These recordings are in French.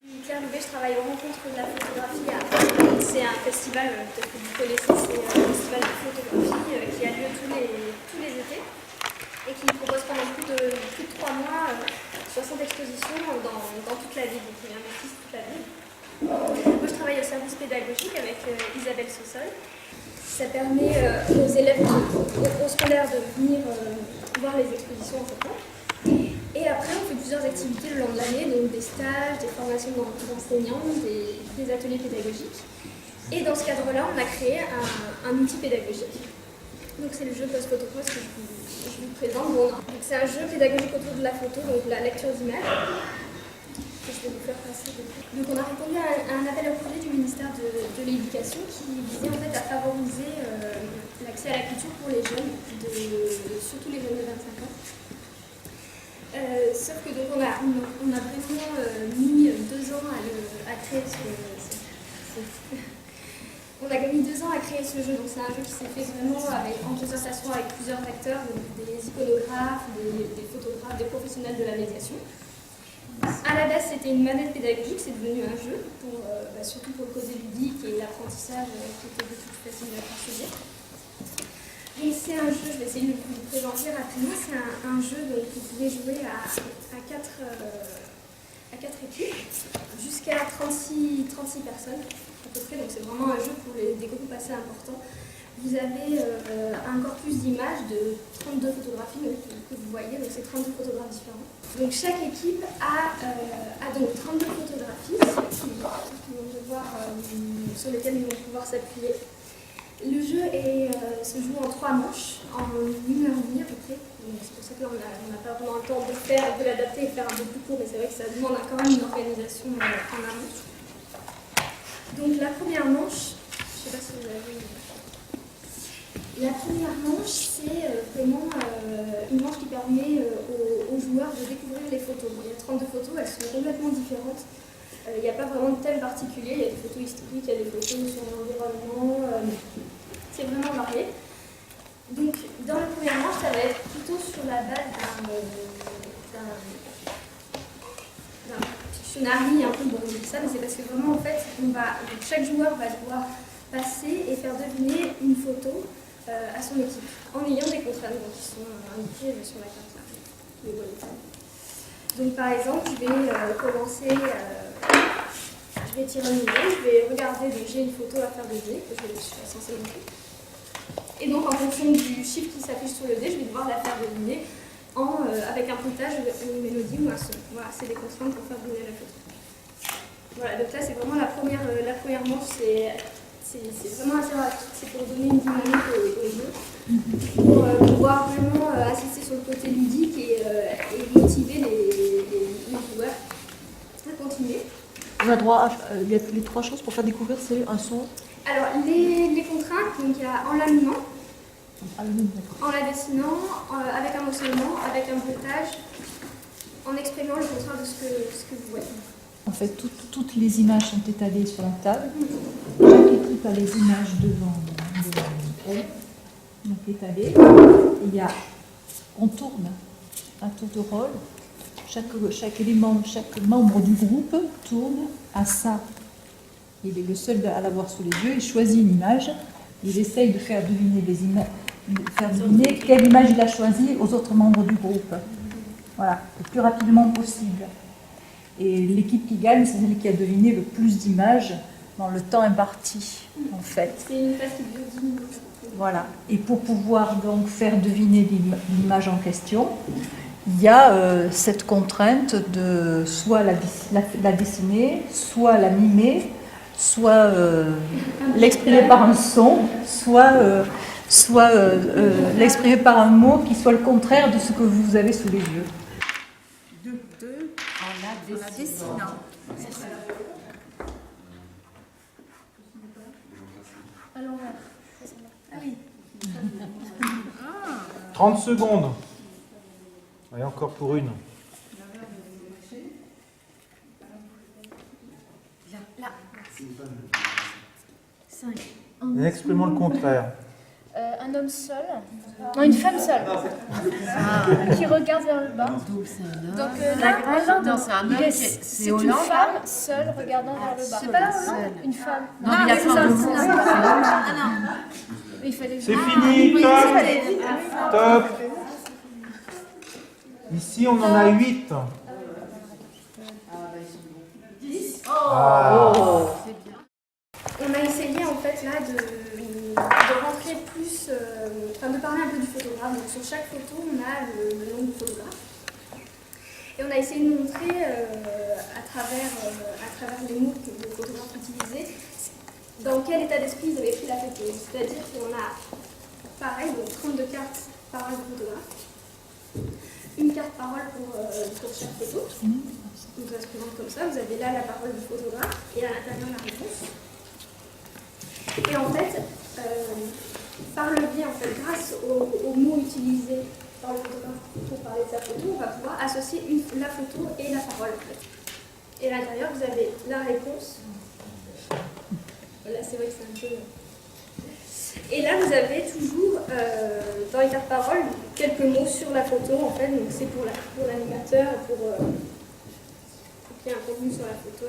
Claire Loubet, je travaille aux rencontres de la photographie à Paris. C'est un festival, peut-être que vous connaissez, c'est un festival de photographie qui a lieu tous les étés et qui propose pendant plus de 3 mois 60 expositions dans toute la ville, donc il y a un artiste toute la ville. Moi je travaille au service pédagogique avec Isabelle Sossol. Ça permet aux élèves, aux scolaires de venir voir les expositions en photo. Et après, on fait plusieurs activités le long de l'année, donc des stages, des formations d'enseignants, des ateliers pédagogiques. Et dans ce cadre-là, on a créé un outil pédagogique. Donc c'est le jeu Post-Photocross que je vous présente. Bon, donc c'est un jeu pédagogique autour de la photo, donc la lecture d'images. Que je vais vous faire passer. Donc on a répondu à un appel au projet du ministère de l'Éducation qui visait en fait à favoriser l'accès à la culture pour les jeunes, surtout les jeunes de 25 ans. Sauf que donc on a vraiment mis 2 ans à créer on a mis 2 ans à créer ce jeu. Donc c'est un jeu qui s'est fait vraiment en concertation avec plusieurs acteurs, donc des iconographes, des photographes, des professionnels de la médiation. À la base, c'était une manette pédagogique, c'est devenu un jeu, surtout pour le côté ludique et l'apprentissage qui était beaucoup plus facile à poursuivre. Donc c'est un jeu, je vais essayer de vous le présenter rapidement, c'est un jeu donc, que vous pouvez jouer à 4 équipes, jusqu'à 36 personnes à peu près, donc c'est vraiment un jeu pour des groupes assez importants. Vous avez un corpus d'images de 32 photographies que vous voyez, donc c'est 32 photographes différents. Donc chaque équipe a donc 32 photographies sur lesquelles ils vont pouvoir s'appuyer. Le jeu se joue en 3 manches, en 1h30 à peu près. C'est pour ça que là, on n'a pas vraiment le temps de l'adapter et faire un peu plus court, mais c'est vrai que ça demande quand même une organisation en amont. Donc la première manche, je ne sais pas si vous avez... La première manche, c'est vraiment une manche qui permet aux joueurs de découvrir les photos. Bon, il y a 32 photos, elles sont complètement différentes. Il n'y a pas vraiment de thème particulier, il y a des photos historiques, il y a des photos sur l'environnement, c'est vraiment varié. Donc dans la première manche, ça va être plutôt sur la base d'un Pictionary, un peu bon, ça, mais c'est parce que vraiment en fait, chaque joueur va devoir passer et faire deviner une photo à son équipe, en ayant des contraintes qui sont indiquées sur la carte. Donc par exemple, je vais commencer, je vais tirer un numéro, je vais regarder, donc j'ai une photo à faire deviner, que je suis censée montrer. Et donc en fonction du chiffre qui s'affiche sur le dé, je vais devoir la faire deviner avec un pointage, une mélodie ou un son. Voilà, c'est des contraintes pour faire deviner la photo. Voilà, donc là c'est vraiment la première manche, c'est vraiment assez rapide, c'est pour donner une dynamique au jeu, pour pouvoir vraiment assister sur le côté ludique et motiver les joueurs à continuer. On a droit à les 3 choses pour faire découvrir, c'est un son. Alors les contraintes, donc il y a en l'animant, en la dessinant, avec un mentionnement, avec un bruitage, en exprimant le contraire de ce que vous voyez. En fait, toutes les images sont étalées sur la table. Chaque équipe a les images devant elle, donc étalées. On tourne un tour de rôle. Chaque élément, chaque membre du groupe tourne à ça. Il est le seul à l'avoir sous les yeux. Il choisit une image. Il essaye de faire deviner quelle image il a choisie aux autres membres du groupe. Voilà, le plus rapidement possible. Et l'équipe qui gagne, c'est celle qui a deviné le plus d'images dans le temps imparti, en fait. C'est une phase qui dure 10 minutes. Voilà. Et pour pouvoir donc faire deviner l'image en question, il y a cette contrainte de soit la dessiner, soit la mimer, soit l'exprimer par un son, soit l'exprimer par un mot qui soit le contraire de ce que vous avez sous les yeux. En la dessinant. Ah oui. 30 secondes. Allez, encore pour une. Là. 5. Et exprimons le contraire. Un un homme seul, non une femme seule, qui regarde vers le bas. Donc là, Hollande, non, c'est un homme, c'est une Hollande. femme seule regardant vers le bas. C'est pas là Hollande, une femme. Non, mais il y a plein de mots. Il fallait... C'est fini, top. Top. Ici, on en a 8. On a essayé en fait là de rentrer plus, de parler un peu du photographe. Donc sur chaque photo, on a le nom du photographe. Et on a essayé de montrer à travers les mots que le photographe utilisait, dans quel état d'esprit ils avaient pris la photo. C'est-à-dire qu'on a, pareil, donc 32 cartes paroles du photographe, une carte parole pour chaque photo. Donc ça se présente comme ça, vous avez là la parole du photographe et à l'intérieur la réponse. Et en fait, par le biais, grâce aux mots utilisés par le photographe pour parler de sa photo, on va pouvoir associer la photo et la parole. En fait. Et à l'intérieur, vous avez la réponse. Là, c'est vrai que c'est un peu... Et là, vous avez toujours, dans les cartes paroles, quelques mots sur la photo, en fait. Donc c'est pour l'animateur, pour qu'il y ait un contenu sur la photo.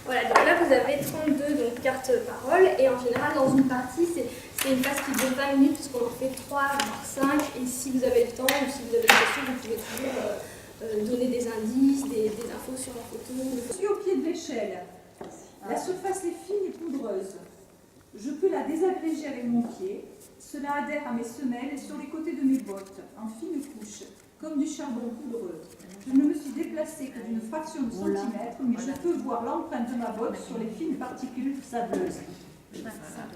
Voilà, donc là vous avez 32 cartes paroles et en général dans une partie c'est une phase qui dure 20 minutes puisqu'on en fait 3 voire 5 et si vous avez le temps ou si vous avez des questions vous pouvez toujours donner des indices, des infos sur la photo. Je suis au pied de l'échelle. La surface est fine et poudreuse. Je peux la désagréger avec mon pied. Cela adhère à mes semelles et sur les côtés de mes bottes, en fine couche, comme du charbon poudreux. Je ne me suis déplacée que d'une fraction de centimètre, mais je peux voir l'empreinte de ma botte sur les fines particules sableuses.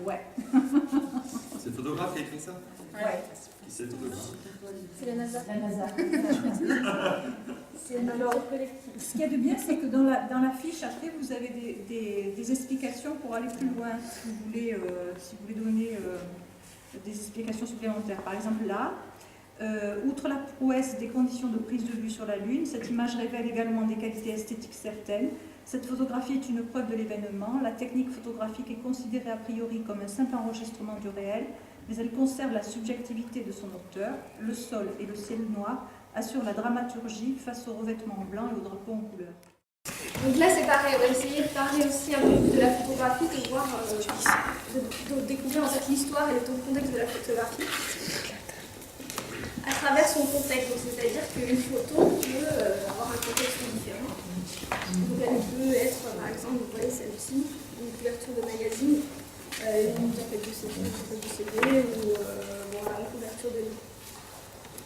Ouais. C'est le photographe qui a écrit ça? Ouais. Qui c'est le photographe? C'est la NASA. La NASA. Alors, ce qu'il y a de bien, c'est que dans la fiche, après, vous avez des explications pour aller plus loin, si vous voulez donner des explications supplémentaires. Par exemple, là, outre la prouesse des conditions de prise de vue sur la Lune, cette image révèle également des qualités esthétiques certaines. Cette photographie est une preuve de l'événement. La technique photographique est considérée a priori comme un simple enregistrement du réel, mais elle conserve la subjectivité de son auteur. Le sol et le ciel noir assurent la dramaturgie face au revêtement en blanc et au drapeau en couleur. Donc là c'est pareil, on va essayer de parler aussi un peu plus de la photographie, de voir, de découvrir en fait l'histoire et le contexte de la photographie à travers son contexte. C'est-à-dire qu'une photo peut avoir un contexte différent. Donc elle peut être, par exemple, vous voyez celle-ci, une couverture de magazine, une tempête de CD ou une couverture de livre.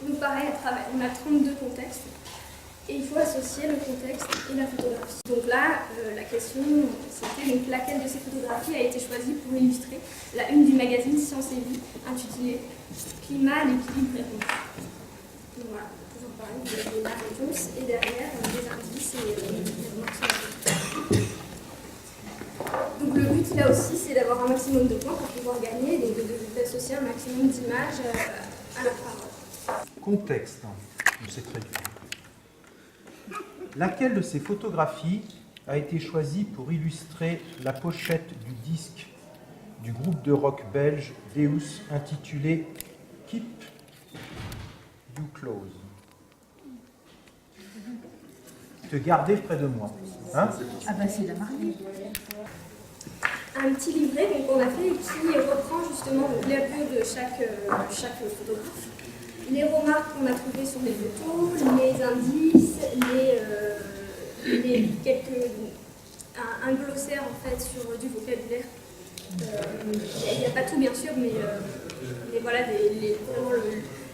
Donc pareil, on a 32 contextes. Et il faut associer le contexte et la photographie. Donc là, la question, c'était donc laquelle de ces photographies a été choisie pour illustrer la une du magazine Science et Vie, intitulée Climat, l'équilibre réponse. Donc voilà, toujours pareil, vous avez la réponse et derrière des indices et des remarques sur la photo. Donc le but là aussi, c'est d'avoir un maximum de points pour pouvoir gagner, donc d'associer un maximum d'images à la parole. Contexte, c'est très dur. Laquelle de ces photographies a été choisie pour illustrer la pochette du disque du groupe de rock belge Deus intitulé Keep You Close? Te garder près de moi. Hein? Ah bah c'est la marque. Un petit livret qu'on a fait qui reprend justement les lieux de chaque photographe. Les remarques qu'on a trouvées sur les photos, les indices, un glossaire en fait sur du vocabulaire. Il n'y a pas tout bien sûr, mais voilà vraiment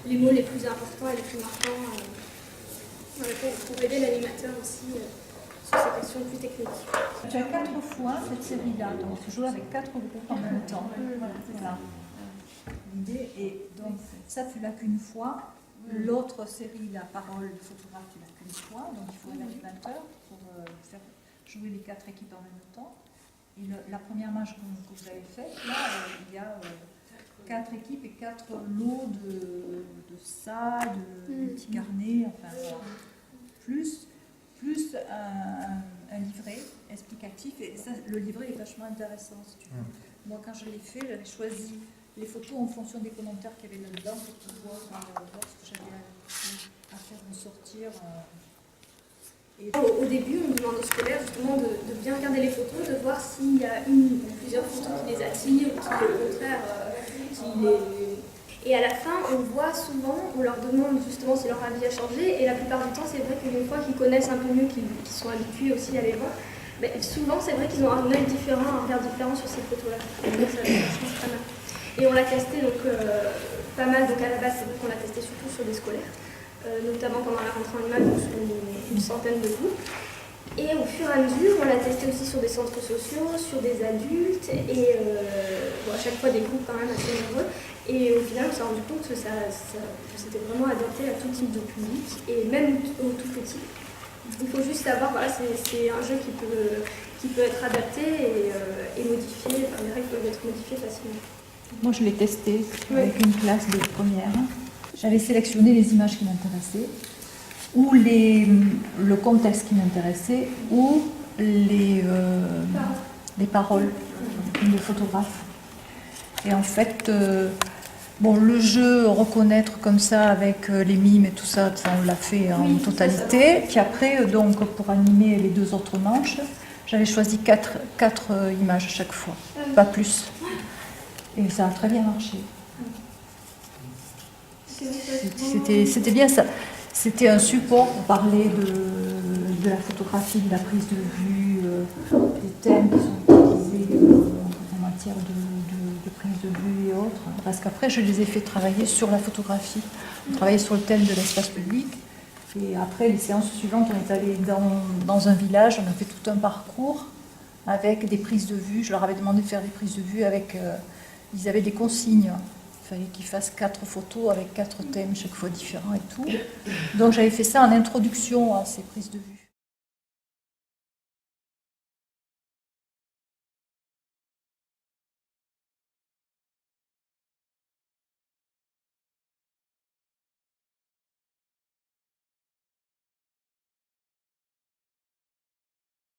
les mots les plus importants et les plus marquants pour aider l'animateur aussi sur ces questions plus techniques. Tu as 4 fois cette série-là, donc tu joues avec 4 groupes en même temps. Voilà. L'idée est donc ça tu l'as qu'une fois, l'autre série, la parole de photographe, tu l'as qu'une fois, donc il faut un animateur pour faire jouer les 4 équipes en même temps. Et la première manche que vous avez faite, là, il y a 4 équipes et 4 lots de ça, de petits carnets, enfin voilà. Plus un livret explicatif, et ça, le livret est vachement intéressant si tu veux. Moi quand je l'ai fait, j'avais choisi les photos en fonction des commentaires qu'il y avait là-dedans pour pouvoir voir ce que j'avais à faire ressortir. Au début, on demande aux scolaires justement de bien regarder les photos, de voir s'il y a une ou plusieurs photos qui les attirent ou qui, au contraire, Et à la fin, on voit souvent, on leur demande justement si leur avis a changé, et la plupart du temps, c'est vrai qu'une fois qu'ils connaissent un peu mieux, qu'ils sont habitués aussi à les voir, mais souvent, c'est vrai qu'ils ont un œil différent, un regard différent sur ces photos-là. Donc ça change pas mal. Et on l'a testé donc, pas mal, donc à la base, c'est vrai qu'on l'a testé surtout sur des scolaires, notamment pendant la rentrée en images, donc sur une centaine de groupes. Et au fur et à mesure, on l'a testé aussi sur des centres sociaux, sur des adultes, et bon, à chaque fois des groupes quand même assez nombreux. Et au final, on s'est rendu compte que c'était vraiment adapté à tout type de public, et même aux tout petits. Il faut juste savoir, voilà, c'est un jeu qui peut être adapté et modifié, enfin, les règles peuvent être modifiées facilement. Moi, je l'ai testé avec une classe de première. J'avais sélectionné les images qui m'intéressaient, ou le contexte qui m'intéressait, ou les paroles de photographe. Et en fait, bon, le jeu reconnaître comme ça avec les mimes et tout ça, on l'a fait en totalité. Puis après, donc, pour animer les 2 autres manches, j'avais choisi 4 images à chaque fois, pas plus. Et ça a très bien marché. C'était bien ça. C'était un support pour parler de la photographie, de la prise de vue, des thèmes qui sont utilisés en matière de prise de vue et autres. Parce qu'après, je les ai fait travailler sur la photographie. On travaillait sur le thème de l'espace public. Et après, les séances suivantes, on est allé dans un village, on a fait tout un parcours avec des prises de vue. Je leur avais demandé de faire des prises de vue avec... ils avaient des consignes. Il fallait qu'ils fassent 4 photos avec 4 thèmes chaque fois différents et tout. Donc j'avais fait ça en introduction à ces prises de vue.